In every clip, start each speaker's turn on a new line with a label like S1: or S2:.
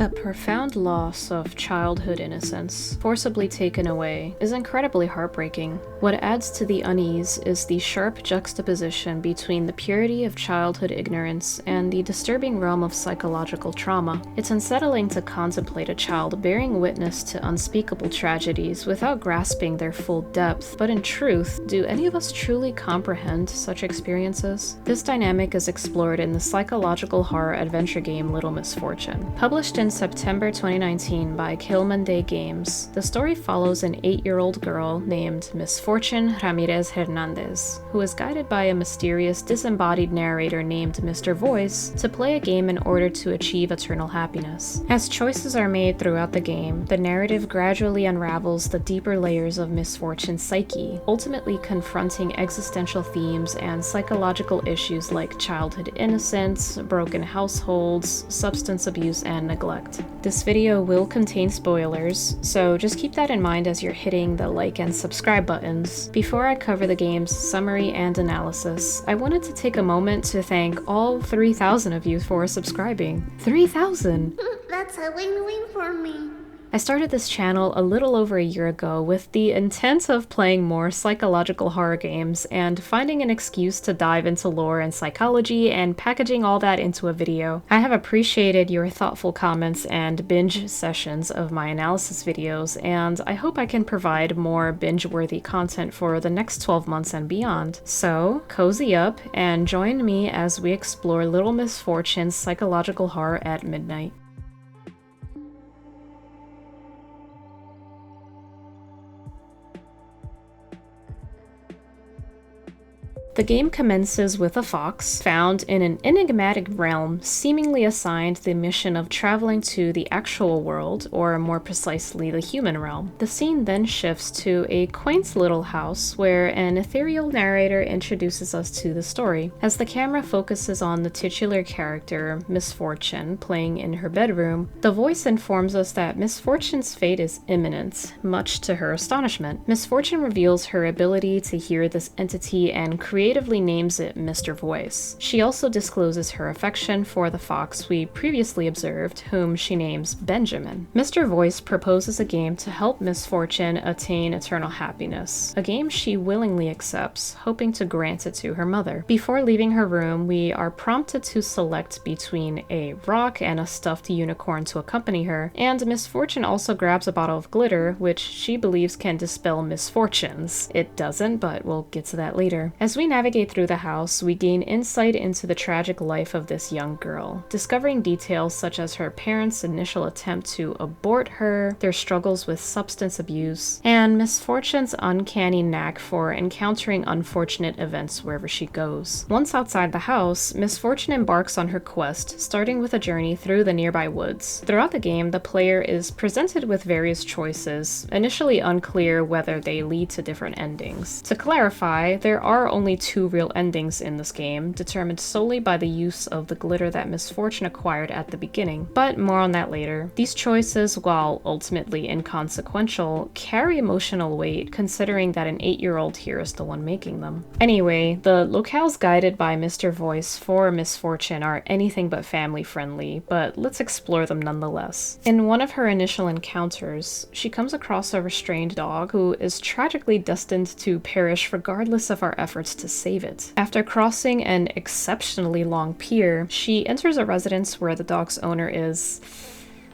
S1: A profound loss of childhood innocence, forcibly taken away, is incredibly heartbreaking. What adds to the unease is the sharp juxtaposition between the purity of childhood ignorance and the disturbing realm of psychological trauma. It's unsettling to contemplate a child bearing witness to unspeakable tragedies without grasping their full depth, but in truth, do any of us truly comprehend such experiences? This dynamic is explored in the psychological horror adventure game Little Misfortune. Published in September 2019 by Day Games, the story follows an 8-year-old girl named Misfortune Ramirez Hernandez, who is guided by a mysterious, disembodied narrator named Mr. Voice to play a game in order to achieve eternal happiness. As choices are made throughout the game, the narrative gradually unravels the deeper layers of Misfortune's psyche, ultimately confronting existential themes and psychological issues like childhood innocence, broken households, substance abuse, and neglect. This video will contain spoilers, so just keep that in mind as you're hitting the like and subscribe buttons. Before I cover the game's summary and analysis, I wanted to take a moment to thank all 3,000 of you for subscribing. 3,000!
S2: That's a win-win for me.
S1: I started this channel a little over a year ago with the intent of playing more psychological horror games and finding an excuse to dive into lore and psychology and packaging all that into a video. I have appreciated your thoughtful comments and binge sessions of my analysis videos, and I hope I can provide more binge-worthy content for the next 12 months and beyond. So, cozy up and join me as we explore Little Misfortune's psychological horror at midnight. The game commences with a fox found in an enigmatic realm, seemingly assigned the mission of traveling to the actual world, or more precisely the human realm. The scene then shifts to a quaint little house where an ethereal narrator introduces us to the story. As the camera focuses on the titular character, Misfortune, playing in her bedroom, the voice informs us that Misfortune's fate is imminent, much to her astonishment. Misfortune reveals her ability to hear this entity and creatively names it Mr. Voice. She also discloses her affection for the fox we previously observed, whom she names Benjamin. Mr. Voice proposes a game to help Misfortune attain eternal happiness, a game she willingly accepts, hoping to grant it to her mother. Before leaving her room, we are prompted to select between a rock and a stuffed unicorn to accompany her, and Misfortune also grabs a bottle of glitter, which she believes can dispel misfortunes. It doesn't, but we'll get to that later. As we navigate through the house, we gain insight into the tragic life of this young girl, discovering details such as her parents' initial attempt to abort her, their struggles with substance abuse, and Misfortune's uncanny knack for encountering unfortunate events wherever she goes. Once outside the house, Misfortune embarks on her quest, starting with a journey through the nearby woods. Throughout the game, the player is presented with various choices, initially unclear whether they lead to different endings. To clarify, there are only two real endings in this game, determined solely by the use of the glitter that Misfortune acquired at the beginning, but more on that later. These choices, while ultimately inconsequential, carry emotional weight considering that an 8-year-old here is the one making them. Anyway, the locales guided by Mr. Voice for Misfortune are anything but family friendly, but let's explore them nonetheless. In one of her initial encounters, she comes across a restrained dog who is tragically destined to perish regardless of our efforts to save it. After crossing an exceptionally long pier, she enters a residence where the dog's owner is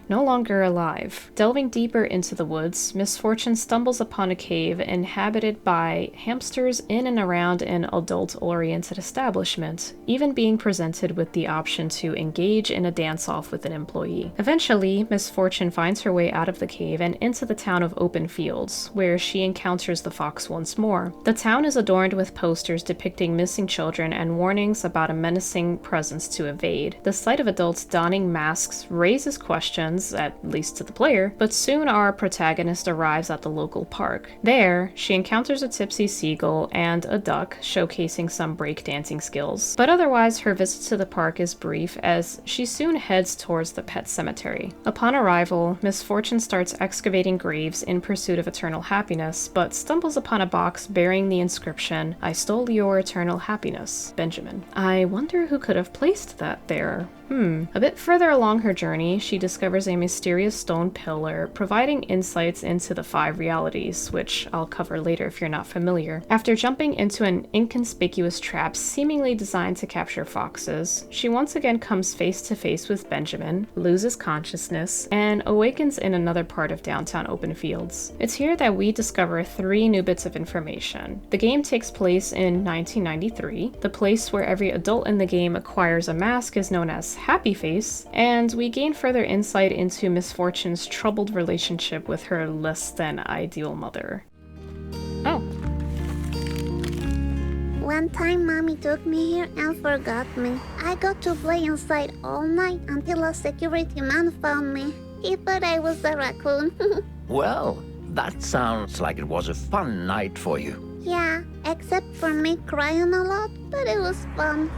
S1: no longer alive. Delving deeper into the woods, Misfortune stumbles upon a cave inhabited by hamsters in and around an adult-oriented establishment, even being presented with the option to engage in a dance-off with an employee. Eventually, Misfortune finds her way out of the cave and into the town of Open Fields, where she encounters the fox once more. The town is adorned with posters depicting missing children and warnings about a menacing presence to evade. The sight of adults donning masks raises questions, at least to the player, but soon our protagonist arrives at the local park. There, she encounters a tipsy seagull and a duck, showcasing some breakdancing skills. But otherwise, her visit to the park is brief, as she soon heads towards the pet cemetery. Upon arrival, Misfortune starts excavating graves in pursuit of eternal happiness, but stumbles upon a box bearing the inscription, "I stole your eternal happiness, Benjamin." I wonder who could have placed that there. A bit further along her journey, she discovers a mysterious stone pillar, providing insights into the 5 realities, which I'll cover later if you're not familiar. After jumping into an inconspicuous trap seemingly designed to capture foxes, she once again comes face to face with Benjamin, loses consciousness, and awakens in another part of downtown open fields. It's here that we discover 3 new bits of information. The game takes place in 1993. The place where every adult in the game acquires a mask is known as Happy Face, and we gain further insight into Misfortune's troubled relationship with her less than ideal mother. Oh.
S2: One time mommy took me here and forgot me. I got to play inside all night until a security man found me. He thought I was a raccoon.
S3: Well, that sounds like it was a fun night for you.
S2: Yeah, except for me crying a lot, but it was fun.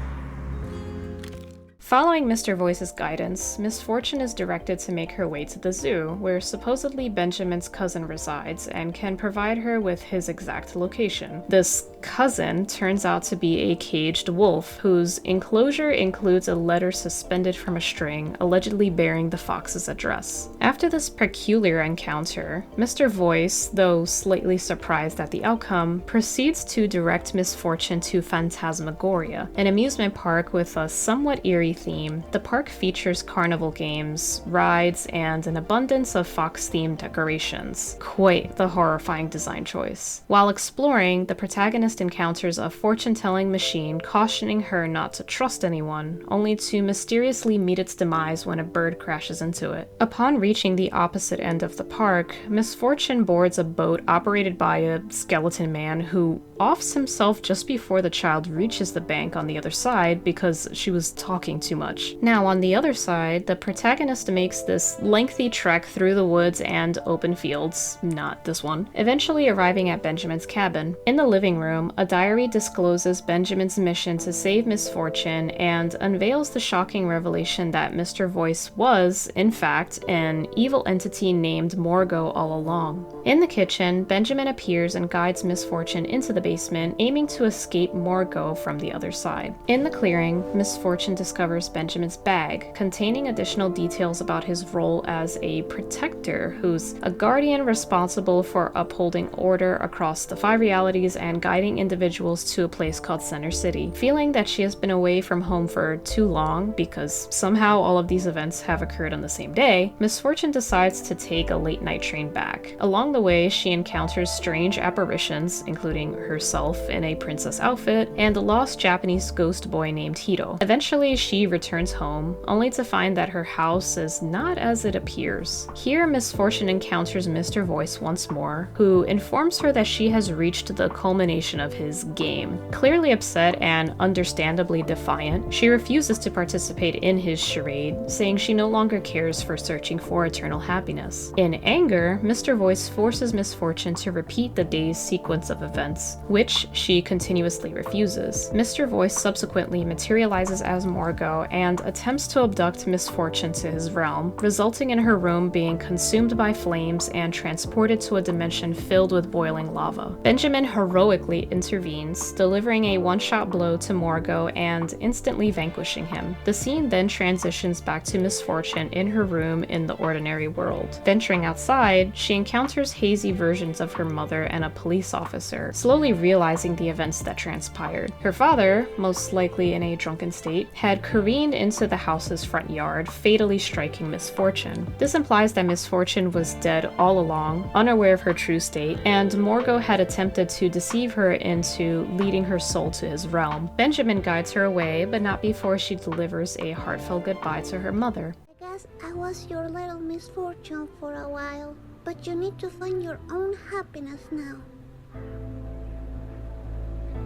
S1: Following Mr. Voice's guidance, Misfortune is directed to make her way to the zoo, where supposedly Benjamin's cousin resides and can provide her with his exact location. This cousin turns out to be a caged wolf, whose enclosure includes a letter suspended from a string, allegedly bearing the fox's address. After this peculiar encounter, Mr. Voice, though slightly surprised at the outcome, proceeds to direct Misfortune to Phantasmagoria, an amusement park with a somewhat eerie theme. The park features carnival games, rides, and an abundance of fox-themed decorations. Quite the horrifying design choice. While exploring, the protagonist encounters a fortune-telling machine cautioning her not to trust anyone, only to mysteriously meet its demise when a bird crashes into it. Upon reaching the opposite end of the park, Misfortune boards a boat operated by a skeleton man who offs himself just before the child reaches the bank on the other side because she was talking too much. Now, on the other side, the protagonist makes this lengthy trek through the woods and open fields, not this one, eventually arriving at Benjamin's cabin. In the living room, a diary discloses Benjamin's mission to save Misfortune and unveils the shocking revelation that Mr. Voice was, in fact, an evil entity named Morgo all along. In the kitchen, Benjamin appears and guides Misfortune into the basement, aiming to escape Morgo from the other side. In the clearing, Misfortune discovers Benjamin's bag, containing additional details about his role as a protector, who's a guardian responsible for upholding order across the 5 realities and guiding individuals to a place called Center City. Feeling that she has been away from home for too long, because somehow all of these events have occurred on the same day, Misfortune decides to take a late-night train back. Along the way, she encounters strange apparitions, including herself in a princess outfit, and a lost Japanese ghost boy named Hiro. Eventually, she returns home, only to find that her house is not as it appears. Here, Misfortune encounters Mr. Voice once more, who informs her that she has reached the culmination of his game. Clearly upset and understandably defiant, she refuses to participate in his charade, saying she no longer cares for searching for eternal happiness. In anger, Mr. Voice forces Misfortune to repeat the day's sequence of events, which she continuously refuses. Mr. Voice subsequently materializes as Morgo and attempts to abduct Misfortune to his realm, resulting in her room being consumed by flames and transported to a dimension filled with boiling lava. Benjamin heroically intervenes, delivering a one-shot blow to Morgo and instantly vanquishing him. The scene then transitions back to Misfortune in her room in the ordinary world. Venturing outside, she encounters hazy versions of her mother and a police officer, slowly realizing the events that transpired. Her father, most likely in a drunken state, had careened into the house's front yard, fatally striking Misfortune. This implies that Misfortune was dead all along, unaware of her true state, and Morgo had attempted to deceive her into leading her soul to his realm. Benjamin guides her away, but not before she delivers a heartfelt goodbye to her mother.
S2: I guess I was your little misfortune for a while, but you need to find your own happiness now.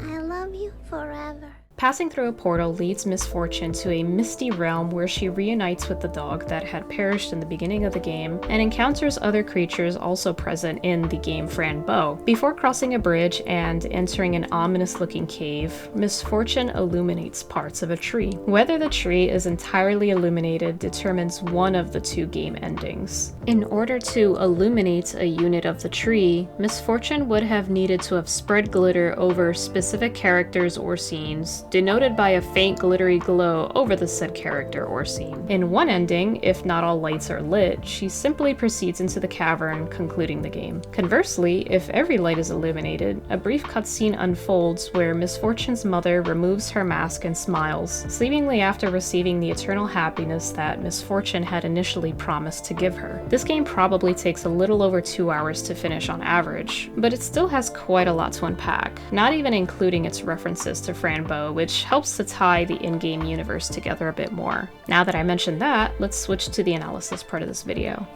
S2: I love you forever.
S1: Passing through a portal leads Misfortune to a misty realm where she reunites with the dog that had perished in the beginning of the game and encounters other creatures also present in the game Fran Bow. Before crossing a bridge and entering an ominous-looking cave, Misfortune illuminates parts of a tree. Whether the tree is entirely illuminated determines one of the 2 game endings. In order to illuminate a unit of the tree, Misfortune would have needed to have spread glitter over specific characters or scenes, denoted by a faint glittery glow over the said character or scene. In one ending, if not all lights are lit, she simply proceeds into the cavern, concluding the game. Conversely, if every light is illuminated, a brief cutscene unfolds where Misfortune's mother removes her mask and smiles, seemingly after receiving the eternal happiness that Misfortune had initially promised to give her. This game probably takes a little over 2 hours to finish on average, but it still has quite a lot to unpack, not even including its references to Franbo, which helps to tie the in-game universe together a bit more. Now that I mentioned that, let's switch to the analysis part of this video.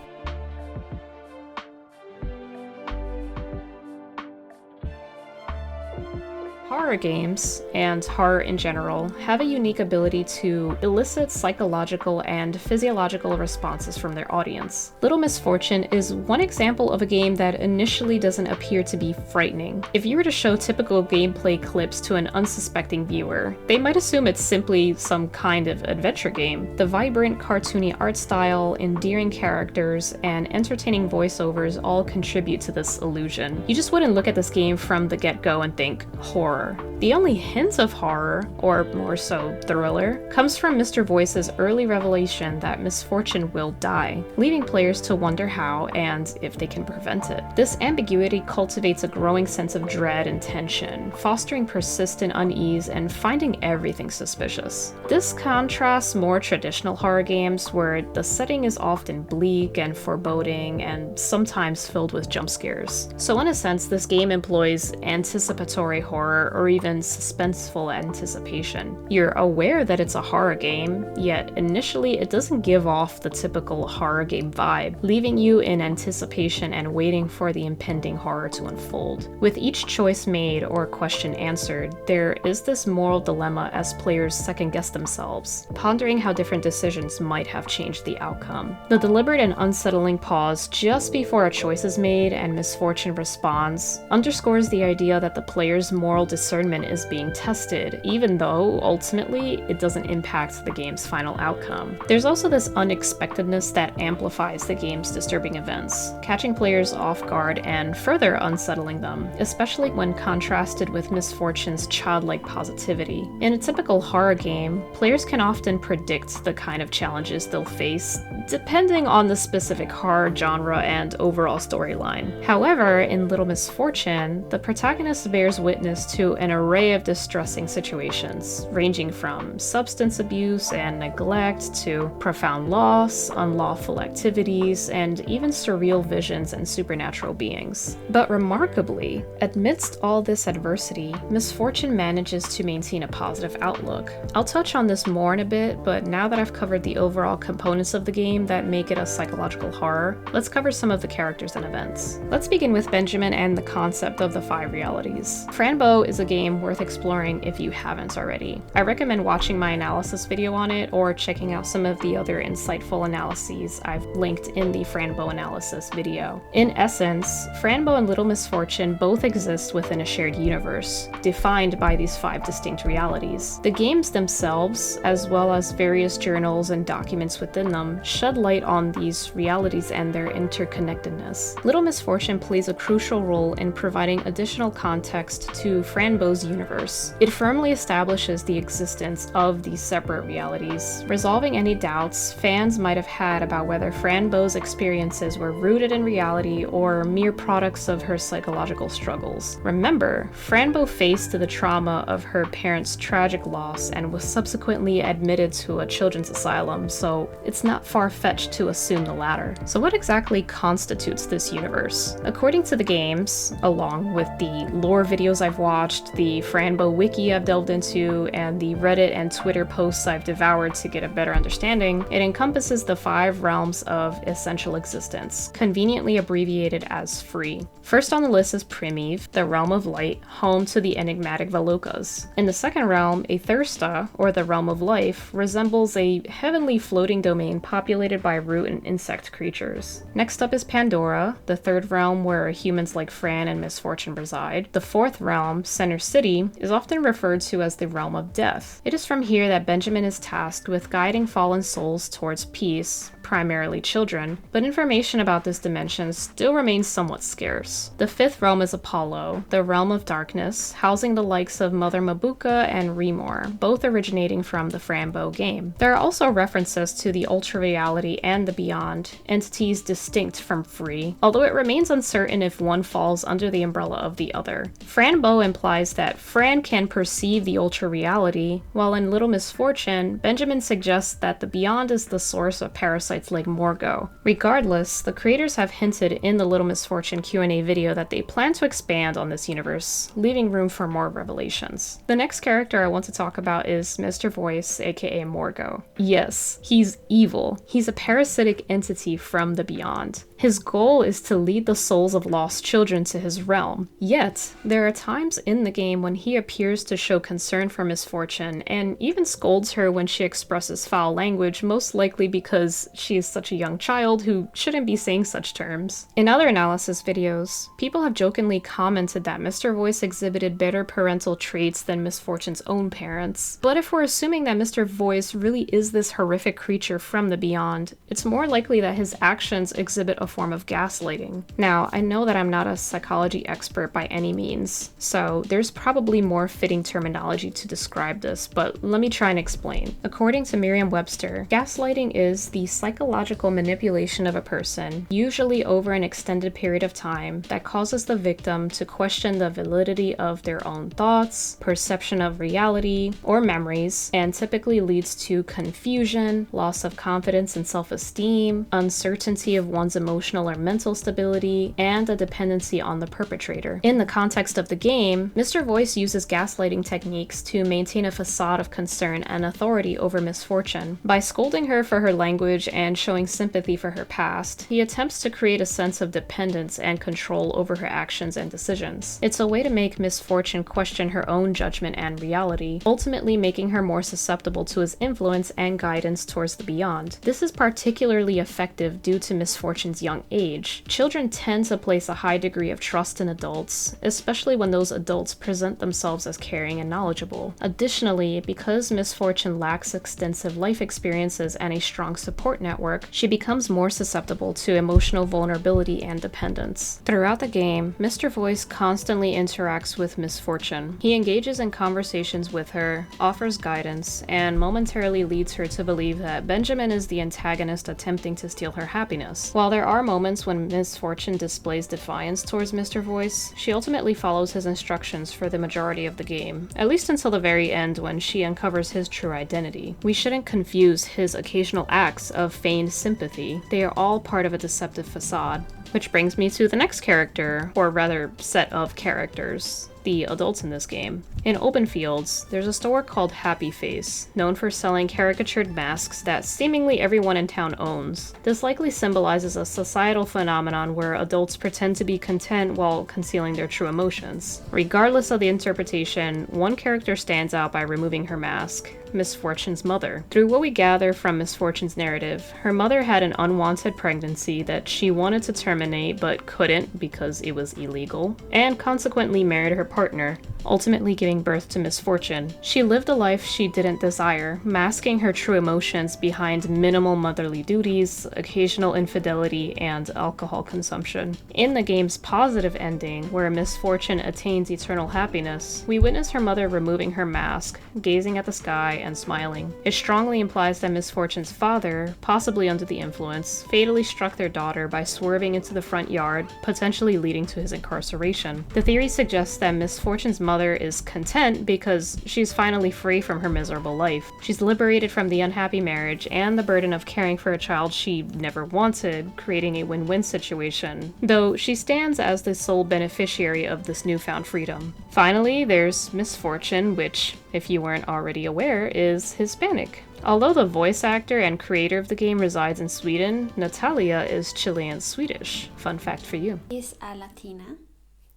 S1: Horror games, and horror in general, have a unique ability to elicit psychological and physiological responses from their audience. Little Misfortune is one example of a game that initially doesn't appear to be frightening. If you were to show typical gameplay clips to an unsuspecting viewer, they might assume it's simply some kind of adventure game. The vibrant, cartoony art style, endearing characters, and entertaining voiceovers all contribute to this illusion. You just wouldn't look at this game from the get-go and think, horror. The only hint of horror, or more so thriller, comes from Mr. Voice's early revelation that Misfortune will die, leaving players to wonder how and if they can prevent it. This ambiguity cultivates a growing sense of dread and tension, fostering persistent unease and finding everything suspicious. This contrasts more traditional horror games where the setting is often bleak and foreboding and sometimes filled with jump scares. So in a sense, this game employs anticipatory horror or even suspenseful anticipation. You're aware that it's a horror game, yet initially it doesn't give off the typical horror game vibe, leaving you in anticipation and waiting for the impending horror to unfold. With each choice made or question answered, there is this moral dilemma as players second-guess themselves, pondering how different decisions might have changed the outcome. The deliberate and unsettling pause just before a choice is made and Misfortune responds underscores the idea that the player's moral discernment is being tested, even though, ultimately, it doesn't impact the game's final outcome. There's also this unexpectedness that amplifies the game's disturbing events, catching players off guard and further unsettling them, especially when contrasted with Misfortune's childlike positivity. In a typical horror game, players can often predict the kind of challenges they'll face, depending on the specific horror genre and overall storyline. However, in Little Misfortune, the protagonist bears witness to an array of distressing situations, ranging from substance abuse and neglect to profound loss, unlawful activities, and even surreal visions and supernatural beings. But remarkably, amidst all this adversity, Misfortune manages to maintain a positive outlook. I'll touch on this more in a bit, but now that I've covered the overall components of the game that make it a psychological horror, let's cover some of the characters and events. Let's begin with Benjamin and the concept of the 5 realities. Franbo is a game worth exploring if you haven't already. I recommend watching my analysis video on it or checking out some of the other insightful analyses I've linked in the Franbo analysis video. In essence, Franbo and Little Misfortune both exist within a shared universe, defined by these 5 distinct realities. The games themselves, as well as various journals and documents within them, shed light on these realities and their interconnectedness. Little Misfortune plays a crucial role in providing additional context to Franbo's universe. It firmly establishes the existence of these separate realities, resolving any doubts fans might have had about whether Franbo's experiences were rooted in reality or mere products of her psychological struggles. Remember, Franbo faced the trauma of her parents' tragic loss and was subsequently admitted to a children's asylum, so it's not far-fetched to assume the latter. So what exactly constitutes this universe? According to the games, along with the lore videos I've watched, the Franbo wiki I've delved into, and the Reddit and Twitter posts I've devoured to get a better understanding, it encompasses the 5 realms of essential existence, conveniently abbreviated as FREE. First on the list is Primiv, the realm of light, home to the enigmatic Velucas. In the second realm, Aethersta, or the realm of life, resembles a heavenly floating domain populated by root and insect creatures. Next up is Pandora, the third realm where humans like Fran and Misfortune reside. The fourth realm, centered Center City is often referred to as the Realm of Death. It is from here that Benjamin is tasked with guiding fallen souls towards peace, primarily children, but information about this dimension still remains somewhat scarce. The fifth realm is Apollo, the realm of darkness, housing the likes of Mother Mabuka and Remor, both originating from the Frambo game. There are also references to the Ultra Reality and the Beyond, entities distinct from Free, although it remains uncertain if one falls under the umbrella of the other. Frambo implies that Fran can perceive the Ultra Reality, while in Little Misfortune, Benjamin suggests that the Beyond is the source of parasites like Morgo. Regardless, the creators have hinted in the Little Misfortune Q&A video that they plan to expand on this universe, leaving room for more revelations. The next character I want to talk about is Mr. Voice, aka Morgo. Yes, he's evil. He's a parasitic entity from the Beyond. His goal is to lead the souls of lost children to his realm. Yet, there are times in the game when he appears to show concern for Misfortune, and even scolds her when she expresses foul language, most likely because she is such a young child who shouldn't be saying such terms. In other analysis videos, people have jokingly commented that Mr. Voice exhibited better parental traits than Misfortune's own parents. But if we're assuming that Mr. Voice really is this horrific creature from the Beyond, it's more likely that his actions exhibit a form of gaslighting. Now, I know that I'm not a psychology expert by any means, so there's probably more fitting terminology to describe this, but let me try and explain. According to Merriam-Webster, gaslighting is the psychological manipulation of a person, usually over an extended period of time, that causes the victim to question the validity of their own thoughts, perception of reality, or memories, and typically leads to confusion, loss of confidence and self-esteem, uncertainty of one's emotional or mental stability, and a dependency on the perpetrator. In the context of the game, Mr. Voice uses gaslighting techniques to maintain a facade of concern and authority over Misfortune. By scolding her for her language and showing sympathy for her past, he attempts to create a sense of dependence and control over her actions and decisions. It's a way to make Misfortune question her own judgment and reality, ultimately making her more susceptible to his influence and guidance towards the Beyond. This is particularly effective due to Misfortune's young age. Children tend to place a high degree of trust in adults, especially when those adults present themselves as caring and knowledgeable. Additionally, because Misfortune lacks extensive life experiences and a strong support network, she becomes more susceptible to emotional vulnerability and dependence. Throughout the game, Mr. Voice constantly interacts with Misfortune. He engages in conversations with her, offers guidance, and momentarily leads her to believe that Benjamin is the antagonist attempting to steal her happiness. While there are moments when Misfortune displays defiance towards Mr. Voice, she ultimately follows his instructions for the majority of the game, at least until the very end when she uncovers his true identity. We shouldn't confuse his occasional acts of feigned sympathy. They are all part of a deceptive facade. Which brings me to the next character, or rather set of characters, the adults in this game. In open fields, there's a store called Happy Face, known for selling caricatured masks that seemingly everyone in town owns. This likely symbolizes a societal phenomenon where adults pretend to be content while concealing their true emotions. Regardless of the interpretation, one character stands out by removing her mask: Misfortune's mother. Through what we gather from Misfortune's narrative, her mother had an unwanted pregnancy that she wanted to terminate but couldn't because it was illegal, and consequently married her partner, ultimately giving birth to Misfortune. She lived a life she didn't desire, masking her true emotions behind minimal motherly duties, occasional infidelity, and alcohol consumption. In the game's positive ending, where Misfortune attains eternal happiness, we witness her mother removing her mask, gazing at the sky, and smiling. It strongly implies that Misfortune's father, possibly under the influence, fatally struck their daughter by swerving into the front yard, potentially leading to his incarceration. The theory suggests that Misfortune's mother is content because she's finally free from her miserable life. She's liberated from the unhappy marriage and the burden of caring for a child she never wanted, creating a win-win situation, though she stands as the sole beneficiary of this newfound freedom. Finally, there's Misfortune, which, if you weren't already aware, is Hispanic. Although the voice actor and creator of the game resides in Sweden, Natalia is Chilean-Swedish. Fun fact for you.
S4: Is a Latina,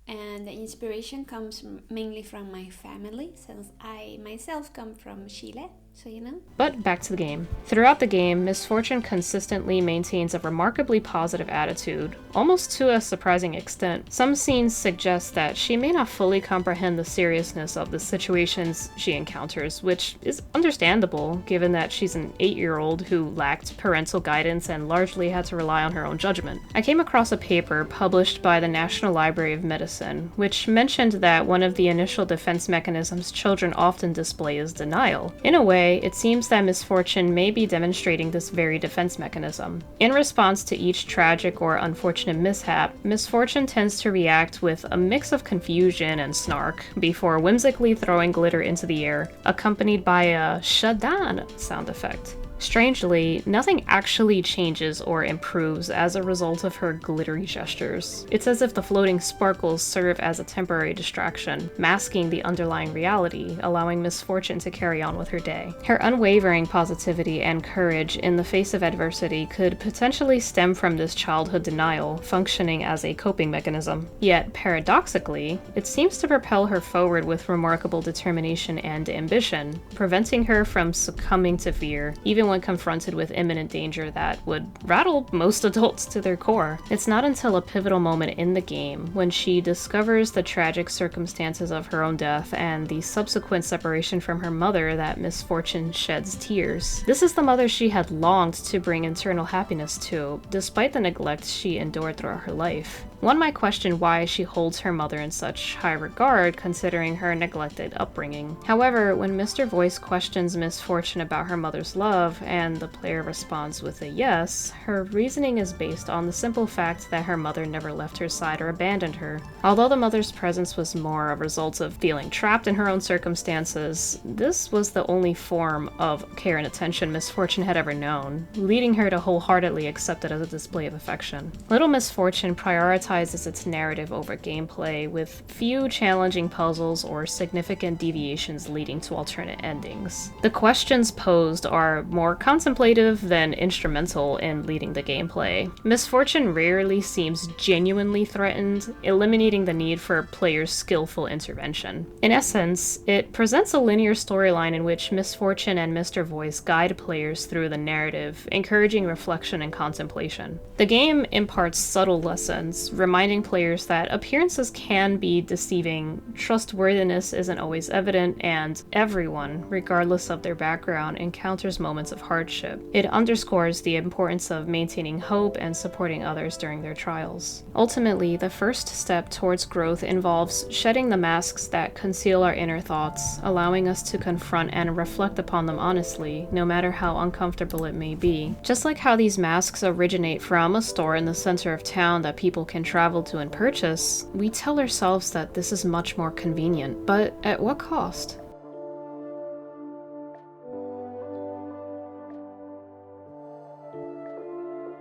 S4: and the inspiration comes mainly from my family, since I myself come from Chile. So, you know?
S1: But back to the game. Throughout the game, Misfortune consistently maintains a remarkably positive attitude, almost to a surprising extent. Some scenes suggest that she may not fully comprehend the seriousness of the situations she encounters, which is understandable given that she's an 8-year-old who lacked parental guidance and largely had to rely on her own judgment. I came across a paper published by the National Library of Medicine, which mentioned that one of the initial defense mechanisms children often display is denial. In a way, it seems that Misfortune may be demonstrating this very defense mechanism. In response to each tragic or unfortunate mishap, Misfortune tends to react with a mix of confusion and snark before whimsically throwing glitter into the air, accompanied by a "shadan" sound effect. Strangely, nothing actually changes or improves as a result of her glittery gestures. It's as if the floating sparkles serve as a temporary distraction, masking the underlying reality, allowing Misfortune to carry on with her day. Her unwavering positivity and courage in the face of adversity could potentially stem from this childhood denial, functioning as a coping mechanism. Yet, paradoxically, it seems to propel her forward with remarkable determination and ambition, preventing her from succumbing to fear, even when confronted with imminent danger that would rattle most adults to their core. It's not until a pivotal moment in the game, when she discovers the tragic circumstances of her own death and the subsequent separation from her mother, that Misfortune sheds tears. This is the mother she had longed to bring eternal happiness to, despite the neglect she endured throughout her life. One might question why she holds her mother in such high regard, considering her neglected upbringing. However, when Mr. Voice questions Misfortune about her mother's love, and the player responds with a yes, her reasoning is based on the simple fact that her mother never left her side or abandoned her. Although the mother's presence was more a result of feeling trapped in her own circumstances, this was the only form of care and attention Misfortune had ever known, leading her to wholeheartedly accept it as a display of affection. Little Misfortune prioritizes its narrative over gameplay, with few challenging puzzles or significant deviations leading to alternate endings. The questions posed are more contemplative than instrumental in leading the gameplay. Misfortune rarely seems genuinely threatened, eliminating the need for players' skillful intervention. In essence, it presents a linear storyline in which Misfortune and Mr. Voice guide players through the narrative, encouraging reflection and contemplation. The game imparts subtle lessons, reminding players that appearances can be deceiving, trustworthiness isn't always evident, and everyone, regardless of their background, encounters moments of hardship. It underscores the importance of maintaining hope and supporting others during their trials. Ultimately, the first step towards growth involves shedding the masks that conceal our inner thoughts, allowing us to confront and reflect upon them honestly, no matter how uncomfortable it may be. Just like how these masks originate from a store in the center of town that people can travel to and purchase, we tell ourselves that this is much more convenient, but at what cost?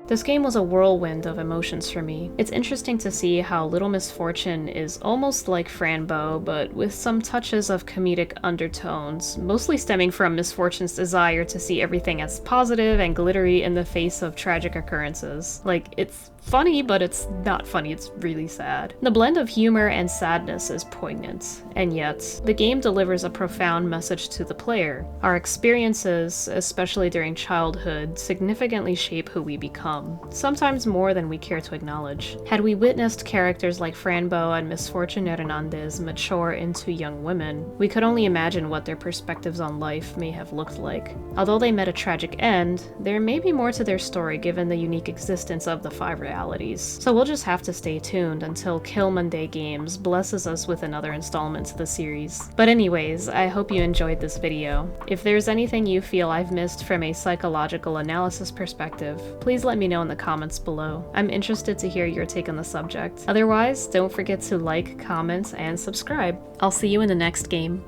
S1: This game was a whirlwind of emotions for me. It's interesting to see how Little Misfortune is almost like Franbo, but with some touches of comedic undertones, mostly stemming from Misfortune's desire to see everything as positive and glittery in the face of tragic occurrences. Like, it's funny, but it's not funny, it's really sad. The blend of humor and sadness is poignant, and yet, the game delivers a profound message to the player. Our experiences, especially during childhood, significantly shape who we become, sometimes more than we care to acknowledge. Had we witnessed characters like Franbo and Misfortune Hernandez mature into young women, we could only imagine what their perspectives on life may have looked like. Although they met a tragic end, there may be more to their story given the unique existence of the 5 realities. So we'll just have to stay tuned until Kill Monday Games blesses us with another installment to the series. But anyways, I hope you enjoyed this video. If there's anything you feel I've missed from a psychological analysis perspective, please let me know in the comments below. I'm interested to hear your take on the subject. Otherwise, don't forget to like, comment, and subscribe. I'll see you in the next game.